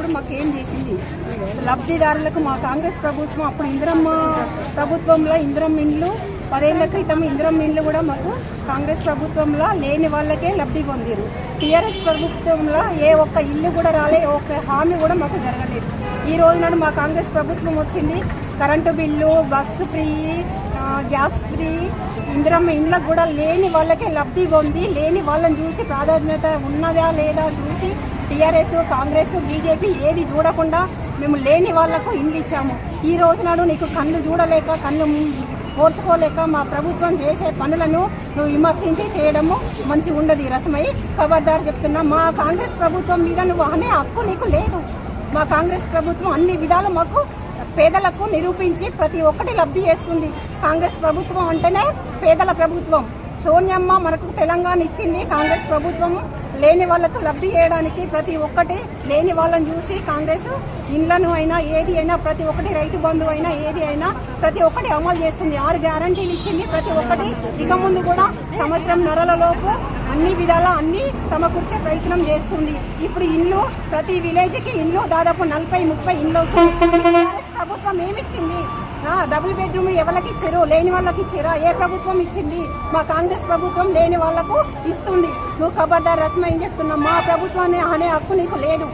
ఉన్నప్పుడు మాకు ఏం చేసింది? లబ్ధిదారులకు మా కాంగ్రెస్ ప్రభుత్వం అప్పుడు ఇందిరమ్మ ప్రభుత్వంలో ఇందిరమ్మ ఇండ్లు 10 ఏళ్ల క్రితం ఇందిరమ్మ ఇండ్లు కూడా మాకు కాంగ్రెస్ ప్రభుత్వంలో లేని వాళ్ళకే లబ్ధి పొందారు. టీఆర్ఎస్ ప్రభుత్వంలో ఏ ఒక్క ఇల్లు కూడా రాలే, ఒక్క హామీ కూడా మాకు జరగలేదు. ఈ రోజు నాడు మా కాంగ్రెస్ ప్రభుత్వం వచ్చింది, current bill, bus free, gas free, Indiramma ఇండ్లకు కూడా లేని వాళ్ళకే లబ్ధి పొంది లేని వాళ్ళని చూసి ప్రాధాన్యత ఉన్నదా లేదా చూసి టీఆర్ఎస్, కాంగ్రెస్, బీజేపీ ఏది చూడకుండా మేము లేని వాళ్లకు ఇండ్లు ఇచ్చాము. ఈ రోజు నాడు నీకు కళ్ళు చూడలేక, కళ్ళు పోర్చుకోలేక మా ప్రభుత్వం చేసే పనులను నువ్వు విమర్శించి చేయడము మంచిగా ఉండదు. రసమై ఖబర్దార్ చెప్తున్నా, మా కాంగ్రెస్ ప్రభుత్వం మీద నువ్వు అనే హక్కు నీకు లేదు. మా కాంగ్రెస్ ప్రభుత్వం అన్ని విధాలు మాకు పేదలకు నిరూపించి ప్రతి ఒక్కటి లబ్ధి చేస్తుంది. కాంగ్రెస్ ప్రభుత్వం అంటేనే పేదల ప్రభుత్వం. సోనియమ్మ మనకు తెలంగాణ ఇచ్చింది కాంగ్రెస్ ప్రభుత్వం లేని వాళ్ళకు లబ్ధి చేయడానికి. ప్రతి ఒక్కటి లేని వాళ్ళని చూసి కాంగ్రెస్ ఇండ్లను అయినా ఏది అయినా ప్రతి ఒక్కటి, రైతు బంధువు అయినా ఏది అయినా ప్రతి ఒక్కటి అమలు చేస్తుంది. 6 గ్యారంటీలు ఇచ్చింది. ప్రతి ఒక్కటి ఇక ముందు కూడా సంవత్సరం నరలలోపు అన్ని విధాల అన్ని సమకూర్చే ప్రయత్నం చేస్తుంది. ఇప్పుడు ఇల్లు ప్రతి విలేజ్కి ఇల్లు దాదాపు 40-30 ఇల్లు వచ్చింది. ప్రభుత్వం ఏమిచ్చింది? డబుల్ బెడ్రూమ్ ఎవరికి ఇచ్చారు? లేని వాళ్ళకి ఇచ్చారా? ఏ ప్రభుత్వం ఇచ్చింది? మా కాంగ్రెస్ ప్రభుత్వం లేని వాళ్లకు ఇస్తుంది. నువ్వు ఖబర్దార్ రస్మ ఏం చెప్తున్నావు? మా ప్రభుత్వాన్ని అనే హక్కు నీకు లేదు.